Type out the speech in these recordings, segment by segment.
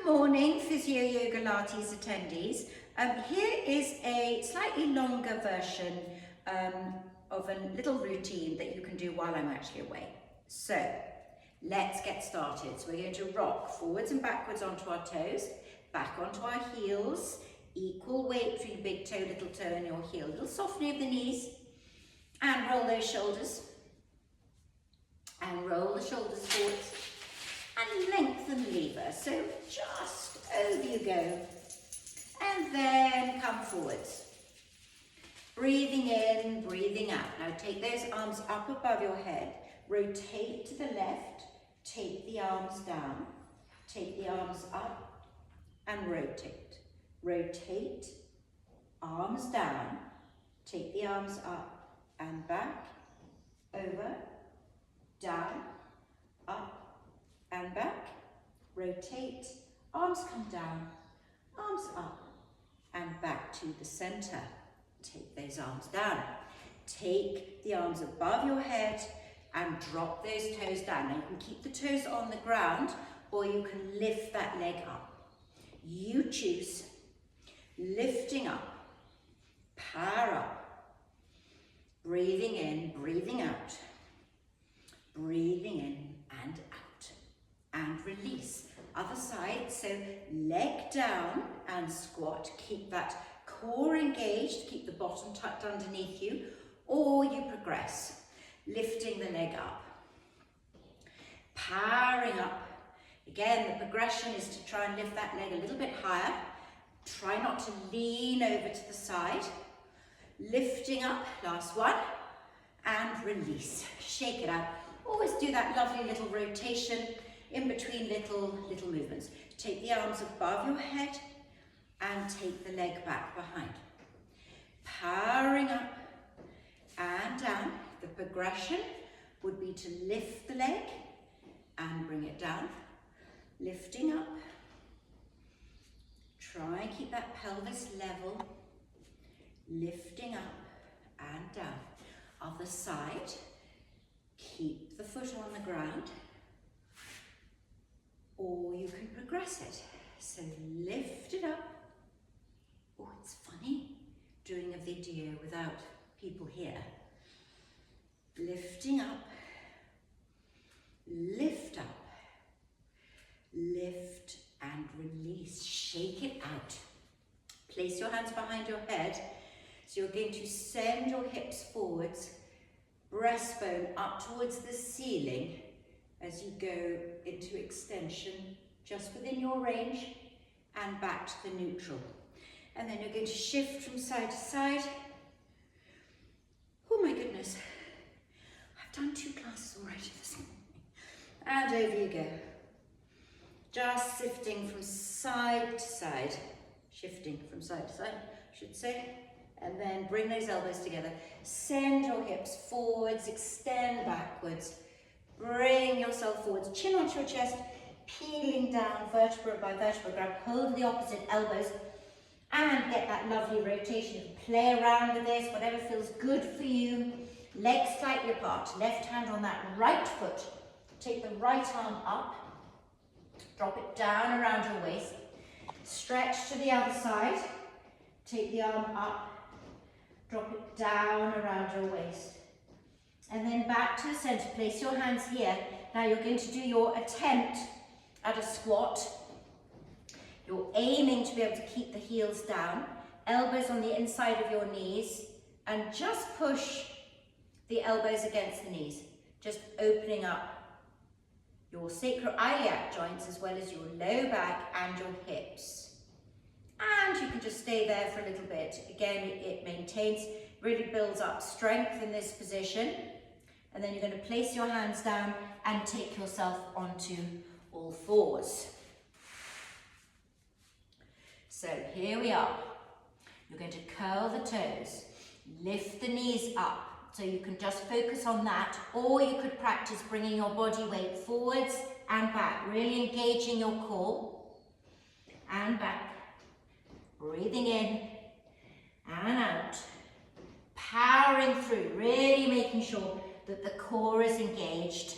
morning, PhysioYogaLates attendees. Here is a slightly longer version of a little routine that you can do while I'm actually away. So let's get started. So we're going to rock forwards and backwards onto our toes, back onto our heels, equal weight between your big toe, little toe and your heel. A little softening of the knees and roll those shoulders and roll the shoulders forwards. And lengthen the lever, so just over you go, and then come forwards. Breathing in, breathing out. Now take those arms up above your head, rotate to the left, take the arms down, take the arms up, and rotate. Rotate, arms down, take the arms up and back, over, down, up, and back, rotate, arms come down, arms up, and back to the center. Take those arms down. Take the arms above your head and drop those toes down. Now you can keep the toes on the ground or you can lift that leg up. You choose. Lifting up, power up, breathing in, breathing out, breathing in and out. And release. Other side, so leg down and squat. Keep that core engaged, keep the bottom tucked underneath you, or you progress, lifting the leg up. Powering up. Again, the progression is to try and lift that leg a little bit higher. Try not to lean over to the side. Lifting up, last one, and release. Shake it out. Always do that lovely little rotation in between little movements. Take the arms above your head and take the leg back behind. Powering up and down. The progression would be to lift the leg and bring it down. Lifting up. Try and keep that pelvis level. Lifting up and down. Other side. Keep the foot on the ground. Or you can progress it. So lift it up. Oh, it's funny doing a video without people here. Lifting up. Lift up. Lift and release. Shake it out. Place your hands behind your head. So you're going to send your hips forwards, breastbone up towards the ceiling, as you go into extension just within your range and back to the neutral. And then you're going to shift from side to side. Oh my goodness, I've done 2 classes already this morning. And over you go. Just shifting from side to side. Shifting from side to side, I should say. And then bring those elbows together. Send your hips forwards, extend backwards. Bring yourself forwards, chin onto your chest, peeling down vertebra by vertebra. Grab hold of the opposite elbows and get that lovely rotation. You can play around with this, whatever feels good for you. Legs slightly apart, left hand on that right foot. Take the right arm up, drop it down around your waist. Stretch to the other side, take the arm up, drop it down around your waist. And then back to the center, place your hands here. Now you're going to do your attempt at a squat. You're aiming to be able to keep the heels down, elbows on the inside of your knees, and just push the elbows against the knees, just opening up your sacroiliac joints as well as your low back and your hips. And you can just stay there for a little bit. Again, it maintains, really builds up strength in this position. And then you're going to place your hands down and take yourself onto all fours. So here we are. You're going to curl the toes, lift the knees up. So you can just focus on that, or you could practice bringing your body weight forwards and back, really engaging your core and back. Breathing in and out, powering through, really making sure that the core is engaged.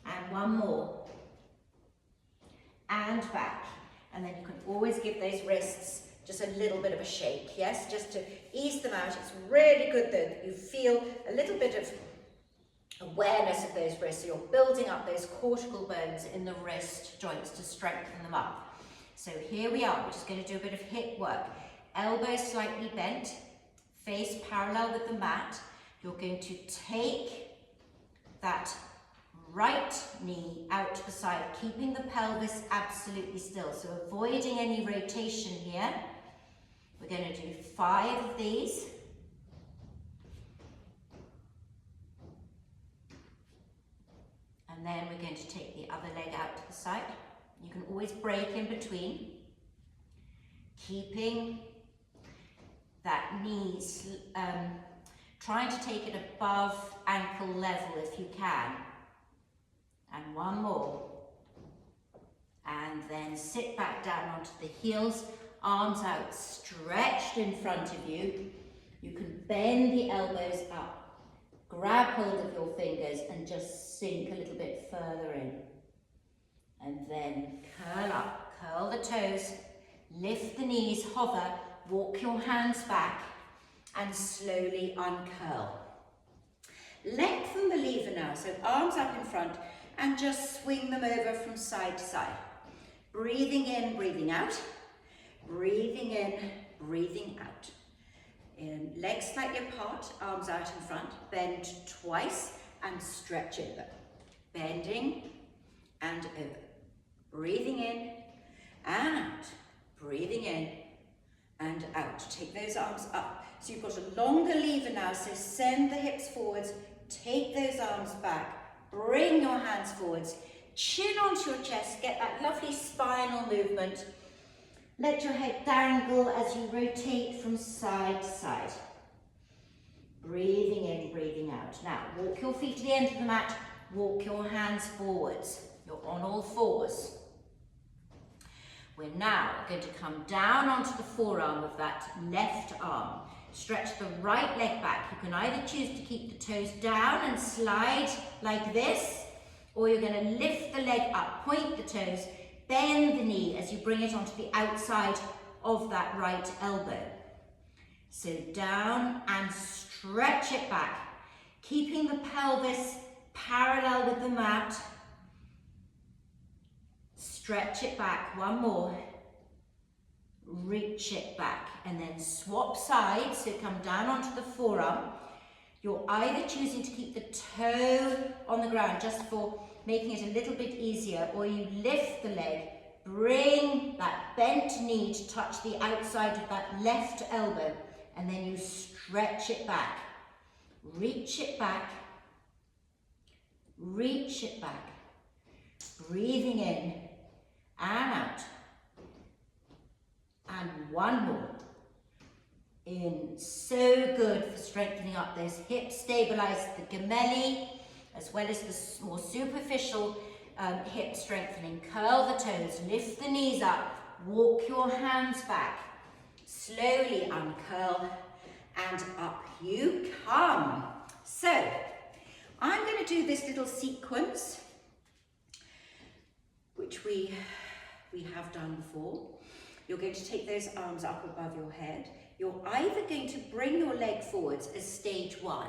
And one more. And back. And then you can always give those wrists just a little bit of a shake, yes? Just to ease them out. It's really good though that you feel a little bit of awareness of those wrists. So you're building up those cortical bones in the wrist joints to strengthen them up. So here we are, we're just going to do a bit of hip work. Elbows slightly bent, face parallel with the mat. You're going to take that right knee out to the side, keeping the pelvis absolutely still. So avoiding any rotation here. We're going to do 5 of these. And then we're going to take the other leg out to the side. You can always break in between, keeping that knee, trying to take it above ankle level if you can. And one more. And then sit back down onto the heels, arms out, stretched in front of you. You can bend the elbows up. Grab hold of your fingers and just sink a little bit further in. And then curl up, curl the toes, lift the knees, hover, walk your hands back and slowly uncurl. Lengthen the lever now, so arms up in front and just swing them over from side to side. Breathing in, breathing out, breathing in, breathing out. Legs slightly apart, arms out in front, bend twice and stretch over. Bending and over. Breathing in and out. Breathing in and out. Take those arms up. So you've got a longer lever now, so send the hips forwards, take those arms back, bring your hands forwards, chin onto your chest, get that lovely spinal movement. Let your head dangle as you rotate from side to side. Breathing in, breathing out. Now, walk your feet to the end of the mat, walk your hands forwards. You're on all fours. We're now going to come down onto the forearm of that left arm. Stretch the right leg back. You can either choose to keep the toes down and slide like this, or you're going to lift the leg up, point the toes, bend the knee as you bring it onto the outside of that right elbow. So down and stretch it back, keeping the pelvis parallel with the mat. Stretch it back, one more. Reach it back and then swap sides, so come down onto the forearm. You're either choosing to keep the toe on the ground just for making it a little bit easier, or you lift the leg, bring that bent knee to touch the outside of that left elbow, and then you stretch it back. Reach it back. Reach it back. Breathing in and out. And one more. In. So good for strengthening up those hips, stabilize the gemelli, as well as the more superficial hip strengthening. Curl the toes, lift the knees up, walk your hands back. Slowly uncurl and up you come. So, I'm going to do this little sequence, which we have done before. You're going to take those arms up above your head. You're either going to bring your leg forwards as stage 1,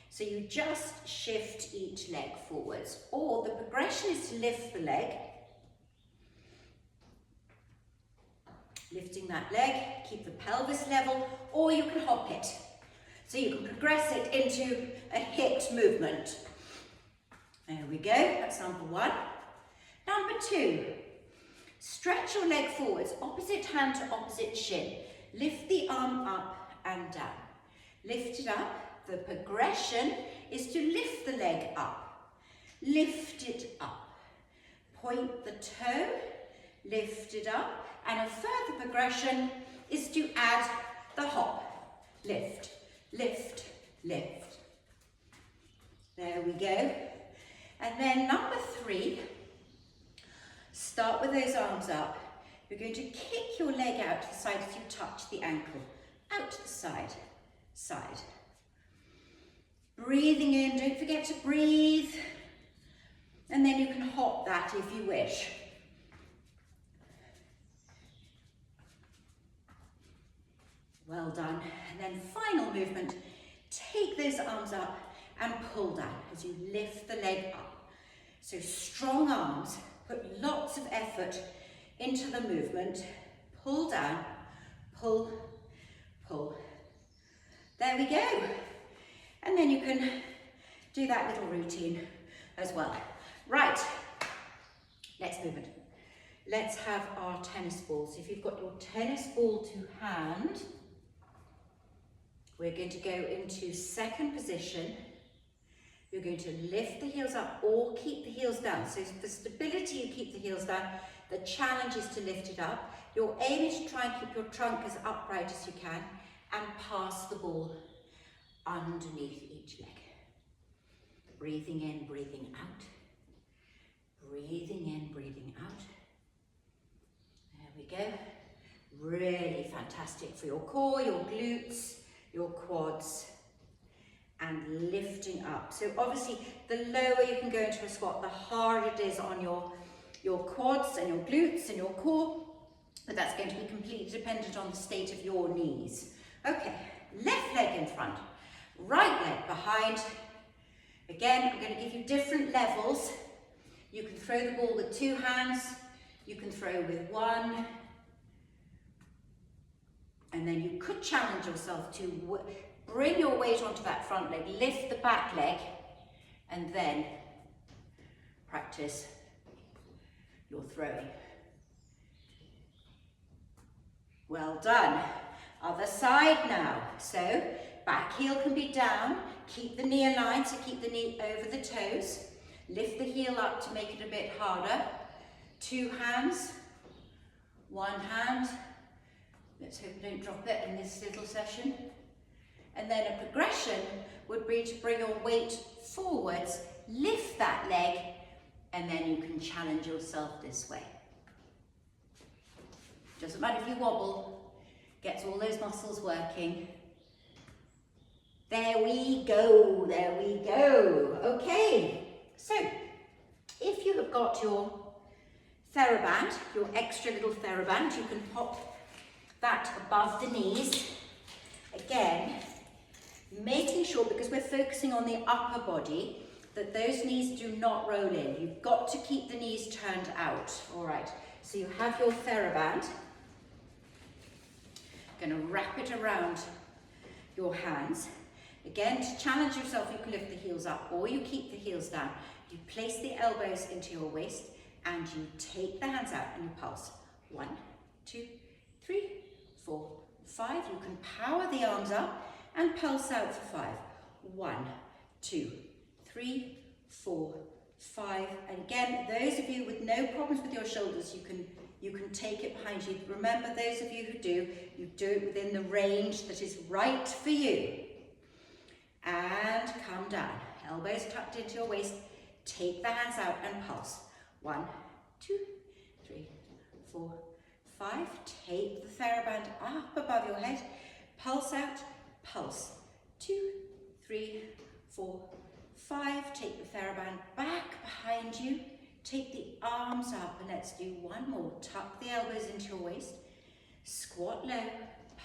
so you just shift each leg forwards, or the progression is to lift the leg, lifting that leg, keep the pelvis level, or you can hop it. So you can progress it into a hipped movement. There we go, that's number 1. Number 2, stretch your leg forwards, opposite hand to opposite shin. Lift the arm up and down. Lift it up. The progression is to lift the leg up. Lift it up. Point the toe, lift it up. And a further progression is to add the hop. Lift, lift, lift. There we go. And then number 3, start with those arms up. You're going to kick your leg out to the side as you touch the ankle. Out to the side, side. Breathing in, don't forget to breathe. And then you can hop that if you wish. Well done. And then final movement, take those arms up and pull down as you lift the leg up. So strong arms, put lots of effort into the movement. Pull down, pull, pull. There we go. And then you can do that little routine as well. Right, next movement. Let's have our tennis balls. If you've got your tennis ball to hand, we're going to go into second position. You're going to lift the heels up or keep the heels down. So for stability, you keep the heels down. The challenge is to lift it up. Your aim is to try and keep your trunk as upright as you can and pass the ball underneath each leg. Breathing in, breathing out. Breathing in, breathing out. There we go. Really fantastic for your core, your glutes, your quads, and lifting up. So obviously, the lower you can go into a squat, the harder it is on your quads and your glutes and your core, but that's going to be completely dependent on the state of your knees. Okay, left leg in front, right leg behind. Again, I'm going to give you different levels. You can throw the ball with 2 hands, you can throw with 1, and then you could challenge yourself to bring your weight onto that front leg, lift the back leg, and then practice your throwing. Well done. Other side now. So back heel can be down, keep the knee aligned, so keep the knee over the toes. Lift the heel up to make it a bit harder. 2 hands, 1 hand. Let's hope we don't drop it in this little session. And then a progression would be to bring your weight forwards, lift that leg, and then you can challenge yourself this way. Doesn't matter if you wobble, gets all those muscles working. There we go, there we go. Okay, so if you have got your TheraBand, your extra little TheraBand, you can pop that above the knees. Again, making sure, because we're focusing on the upper body, that those knees do not roll in. You've got to keep the knees turned out. All right, so you have your TheraBand. Going to wrap it around your hands. Again, to challenge yourself, you can lift the heels up or you keep the heels down. You place the elbows into your waist and you take the hands out and you pulse. 1, 2, 3, 4, 5. You can power the arms up and pulse out for 5. 1, 2, 3, 4, 5. And again, those of you with no problems with your shoulders, you can take it behind you. Remember, those of you who do, you do it within the range that is right for you. And come down. Elbows tucked into your waist. Take the hands out and pulse. 1, 2, 3, 4, 5. Take the TheraBand up above your head. Pulse out. Pulse. 2, 3, 4, 5. Take the TheraBand back behind you. Take the arms up and let's do one more. Tuck the elbows into your waist. Squat low.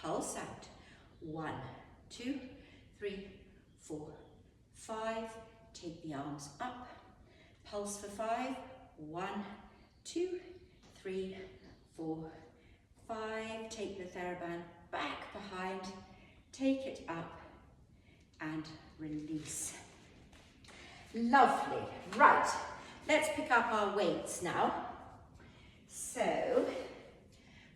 Pulse out. 1, 2, 3, 4, 5. Take the arms up. Pulse for 5. 1, 2, 3, 4, 5. Take the TheraBand back behind. Take it up and release. Lovely. Right. Let's pick up our weights now. So,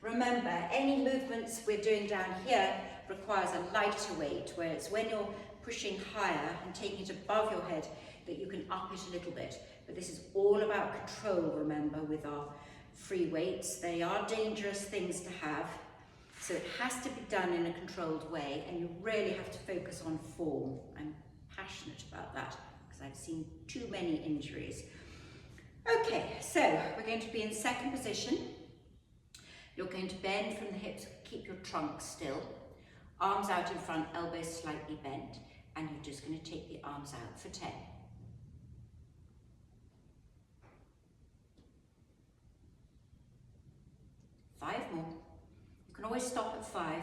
remember, any movements we're doing down here requires a lighter weight, where it's when you're pushing higher and taking it above your head that you can up it a little bit. But this is all about control, remember, with our free weights. They are dangerous things to have, so it has to be done in a controlled way, and you really have to focus on form. I'm passionate about that because I've seen too many injuries. Okay, so we're going to be in second position. You're going to bend from the hips, keep your trunk still. Arms out in front, elbows slightly bent, and you're just going to take the arms out for 10. 5 more. You can always stop at 5.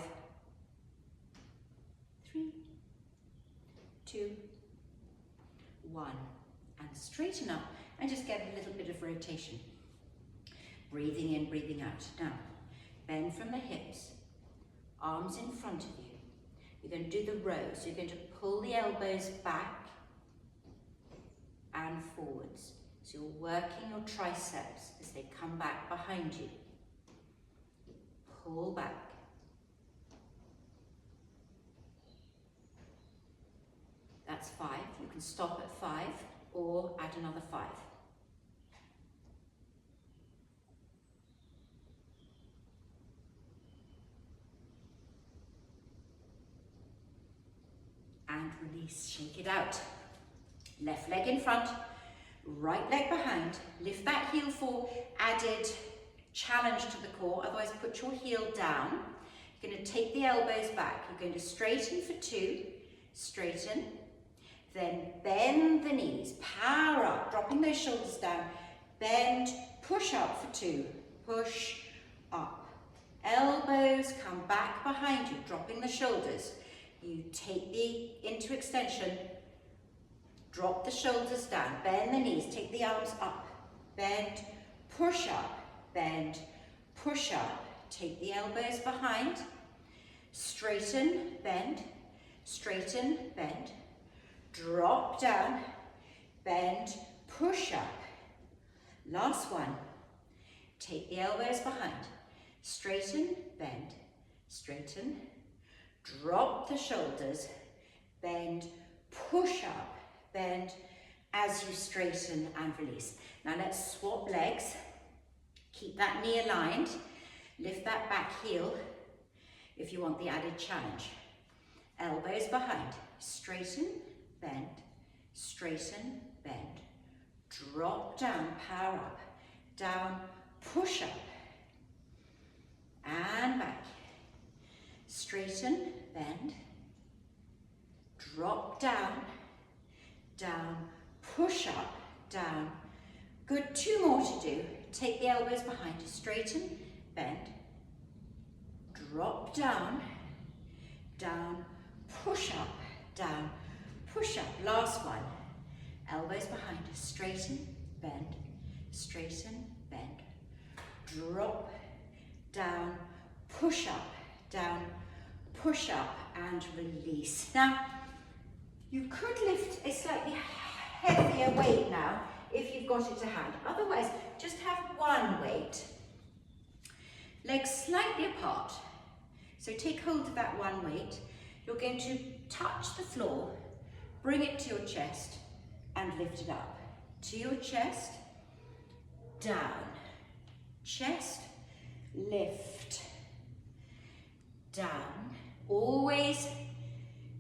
straighten up and just get a little bit of rotation. Breathing in, breathing out. Now, bend from the hips, arms in front of you. You're going to do the row, so you're going to pull the elbows back and forwards. So you're working your triceps as they come back behind you. Pull back. That's 5. You can stop at 5 or add another 5. And release, shake it out. Left leg in front, right leg behind. Lift that heel for added challenge to the core, otherwise put your heel down. You're going to take the elbows back. You're going to straighten for 2, straighten, then bend the knees, power up, dropping those shoulders down, bend, push up for 2, push up. Elbows come back behind you, dropping the shoulders. You take the into extension, drop the shoulders down, bend the knees, take the arms up, bend, push up, bend, push up, take the elbows behind, straighten, bend, drop down, bend, push up. Last one, take the elbows behind, straighten, bend, straighten, drop the shoulders, bend, push up, bend as you straighten and release. Now let's swap legs. Keep that knee aligned. Lift that back heel if you want the added challenge. Elbows behind. Straighten, bend, drop down, power up, down, push up, and back. Straighten, bend, drop down, down, push up, down. Good, 2 more to do. Take the elbows behind you, straighten, bend, drop down, down, push up, down, push up. Last one. Elbows behind you, straighten, bend, drop, down, push up, down, push up, and release. Now, you could lift a slightly heavier weight now if you've got it to hand. Otherwise, just have one weight. Legs slightly apart. So take hold of that one weight. You're going to touch the floor, bring it to your chest, and lift it up. To your chest, down. Chest, lift, down. Always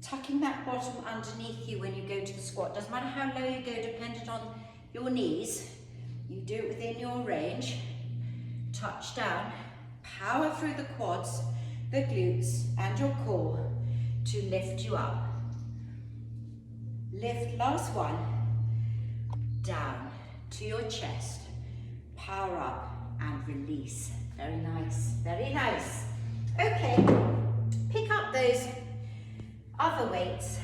tucking that bottom underneath you when you go to the squat. Doesn't matter how low you go, dependent on your knees. You do it within your range. Touch down, power through the quads, the glutes, and your core to lift you up. Lift, last one, down to your chest, power up and release. Very nice, very nice. Okay, pick up those other weights.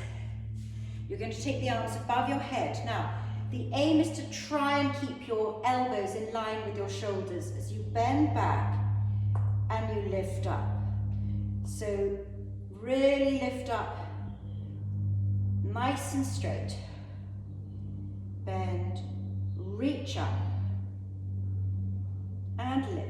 You're going to take the arms above your head. Now, the aim is to try and keep your elbows in line with your shoulders as you bend back and you lift up. So really lift up, nice and straight. Bend, reach up, and lift.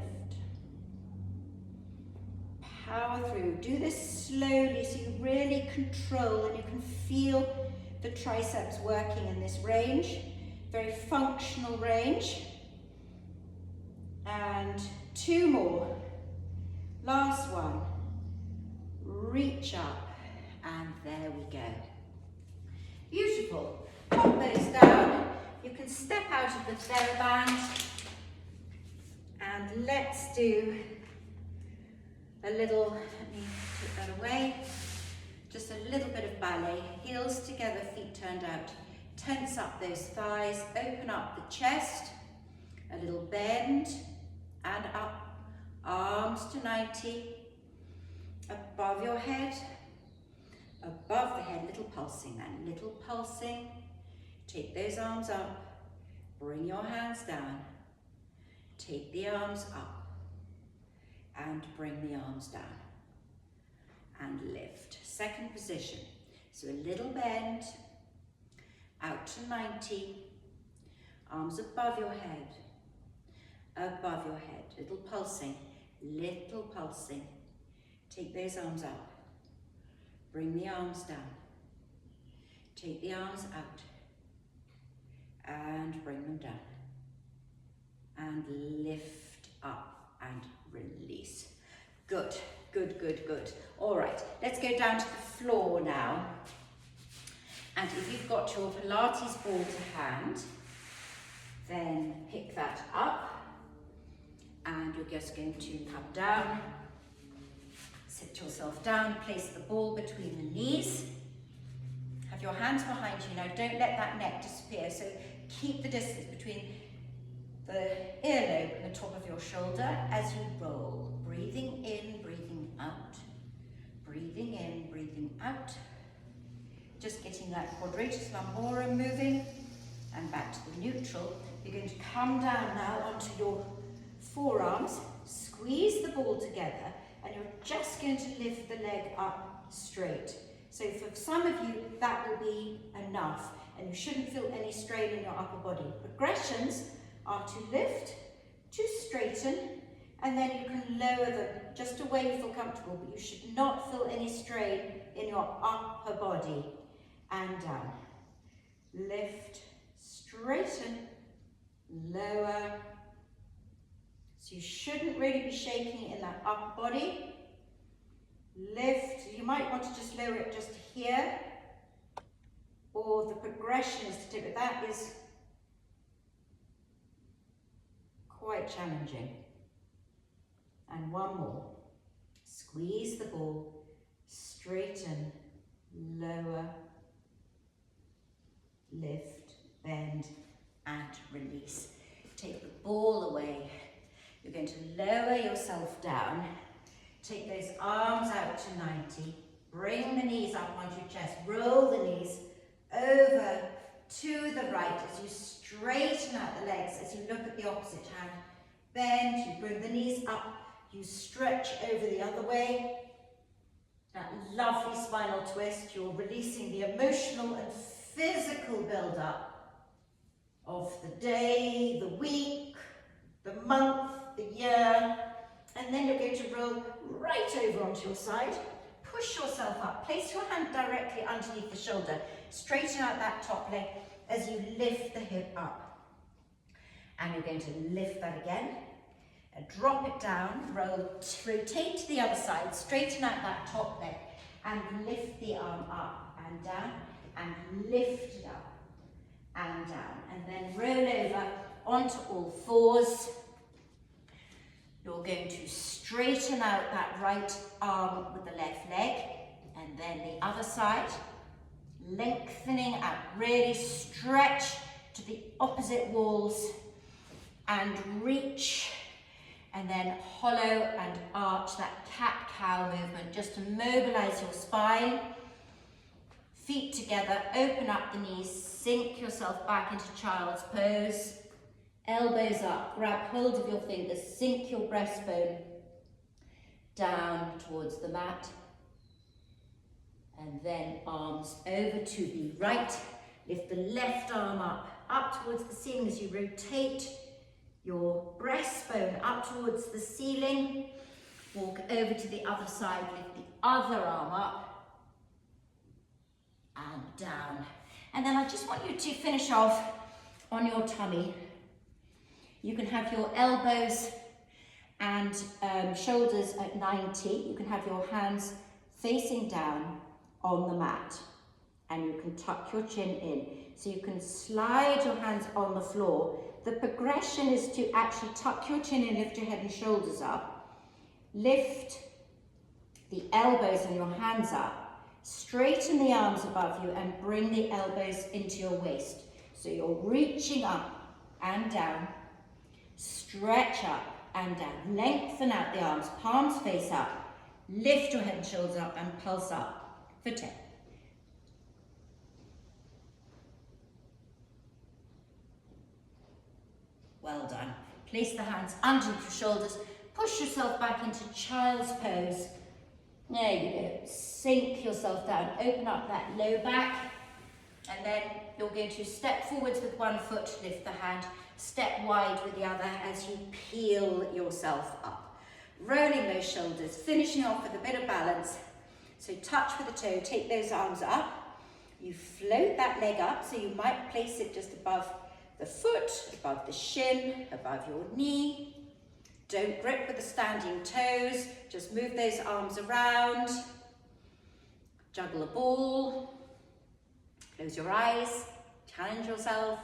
Power through. Do this slowly so you really control and you can feel the triceps working in this range. Very functional range. And 2 more. Last one. Reach up, and there we go. Beautiful. Pop those down. You can step out of the TheraBand, and let's do a little, let me put that away, just a little bit of ballet. Heels together, feet turned out. Tense up those thighs, open up the chest, a little bend, and up, arms to 90, above your head, above the head, little pulsing then, little pulsing. Take those arms up, Bring your hands down. Take the arms up and bring the arms down. And lift. Second position. So a little bend, out to 90, arms above your head, little pulsing, Take those arms up, bring the arms down, take the arms out, and bring them down, and lift up and release. Good. All right, let's go down to the floor now. And if you've got your Pilates ball to hand, then pick that up. And you're just going to come down, sit yourself down, place the ball between the knees. Have your hands behind you now, don't let that neck disappear. So keep the distance between the earlobe and the top of your shoulder as you roll. Breathing in, breathing out. Breathing in, breathing out. Just getting that quadratus lumborum moving. And back to the neutral. You're going to come down now onto your forearms. Squeeze the ball together. And you're just going to lift the leg up straight. So for some of you, that will be enough. And you shouldn't feel any strain in your upper body. Progressions are to lift, to straighten, and then you can lower them just to where you feel comfortable, but you should not feel any strain in your upper body. And down. Lift, straighten, lower. So you shouldn't really be shaking it in that upper body. Lift. You might want to just lower it just here, or the progression is to do it. That is quite challenging. And one more. Squeeze the ball, straighten, lower, lift, bend, and release. Take the ball away. You're going to lower yourself down. Take those arms out to 90. Bring the knees up onto your chest. Roll the knees over to the right as you straighten out the legs, as you look at the opposite hand. Bend, you bring the knees up, you stretch over the other way. That lovely spinal twist. You're releasing the emotional and physical build-up of the day, the week, the month, the year. And then you're going to roll right over onto your side. Push yourself up. Place your hand directly underneath the shoulder. Straighten out that top leg as you lift the hip up. And you're going to lift that again. And drop it down. Rotate to the other side. Straighten out that top leg. And lift the arm up and down. And lift it up and down. And then roll over onto all fours. You're going to straighten out that right arm with the left leg, and then the other side, lengthening out, really stretch to the opposite walls and reach, and then hollow and arch, that cat-cow movement, just to mobilize your spine. Feet together, open up the knees, sink yourself back into child's pose. Elbows up, grab hold of your fingers, sink your breastbone down towards the mat. And then arms over to the right. Lift the left arm up towards the ceiling as you rotate your breastbone up towards the ceiling. Walk over to the other side, lift the other arm up and down. And then I just want you to finish off on your tummy. You can have your elbows and shoulders at 90. You can have your hands facing down on the mat, and you can tuck your chin in. So you can slide your hands on the floor. The progression is to actually tuck your chin in, lift your head and shoulders up. Lift the elbows and your hands up. Straighten the arms above you and bring the elbows into your waist. So you're reaching up and down. Stretch up and down. Lengthen out the arms, palms face up. Lift your head and shoulders up and pulse up for 10. Well done. Place the hands underneath your shoulders. Push yourself back into child's pose. There you go. Sink yourself down. Open up that low back. And then you're going to step forwards with one foot, lift the hand, step wide with the other as you peel yourself up. Rolling those shoulders, finishing off with a bit of balance. So touch with the toe, take those arms up. You float that leg up, so you might place it just above the foot, above the shin, above your knee. Don't grip with the standing toes, just move those arms around. Juggle a ball. Close your eyes, challenge yourself.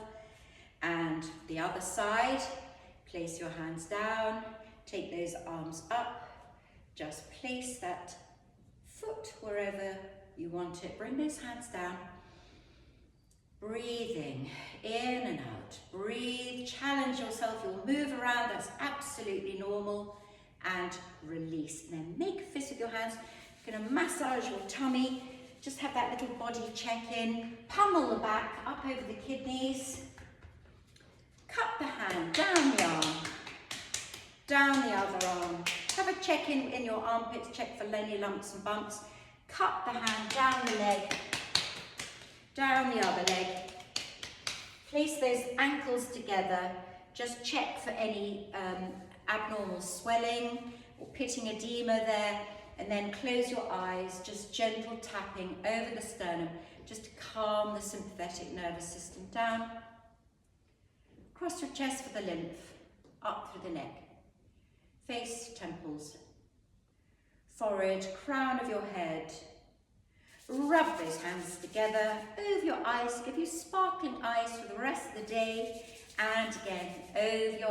And the other side, place your hands down, take those arms up. Just place that foot wherever you want it. Bring those hands down. Breathing in and out. Breathe, challenge yourself. You'll move around, that's absolutely normal. And release. And then make a fist with your hands. You're going to massage your tummy. Just have that little body check-in. Pummel the back up over the kidneys. Cup the hand, down the arm. Down the other arm. Have a check-in in your armpits. Check for any lumps and bumps. Cup the hand, down the leg. Down the other leg. Place those ankles together. Just check for any abnormal swelling or pitting edema there. And then close your eyes, just gentle tapping over the sternum, just to calm the sympathetic nervous system down. Cross your chest for the lymph, up through the neck. Face, temples, forehead, crown of your head. Rub those hands together over your eyes, give you sparkling eyes for the rest of the day. And again, over your